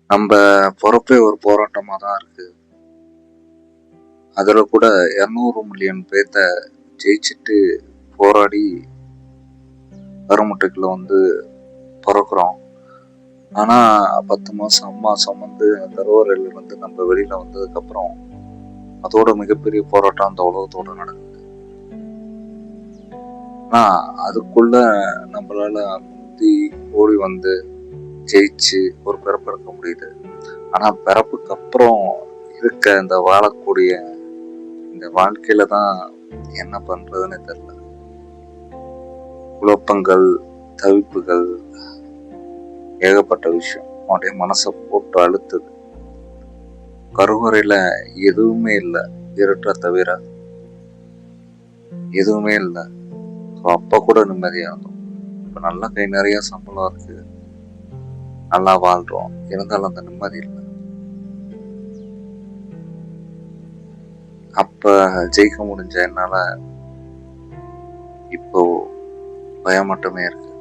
நம்ம பொறப்பே ஒரு போராட்டமா தான் இருக்கு. அதுல கூட 200 மில்லியன் பேத்த ஜெயிச்சுட்டு போராடி கருமுட்டைக்குள்ள பொறக்குறோம். ஆனா 10 மாசம் அம்மா சுமந்து கருவறையில இருந்து நம்ம வெளியில வந்ததுக்கு அப்புறம் அதோட மிகப்பெரிய போராட்டம் அந்த உலகத்தோட நடக்குது. ஆனா அதுக்குள்ள நம்மளால முந்தி ஓடி வந்து ஜெயிச்சு ஒரு பிறப்பு எடுக்க முடியுது. ஆனா பிறப்புக்கு அப்புறம் இருக்க இந்த வாழக்கூடிய இந்த வாழ்க்கையில தான் என்ன பண்றதுன்னு தெரியல. குழப்பங்கள், தவிப்புகள், ஏகப்பட்ட விஷயம் அப்படியே மனசை போட்டு அழுத்துது. கருவறையில எதுவுமே இல்லை, இருட்ட தவிர எதுவுமே இல்லை. அப்ப கூட நிம்மதியா இருந்தோம். இப்ப நல்லா கை நிறைய சம்பளம் இருக்கு, நல்லா வாழ்றோம். இருந்தாலும் அந்த நிம்மதி இல்லை. அப்ப ஜெயிக்க முடிஞ்ச என்னால இப்போ பயம் மட்டுமே இருக்கு.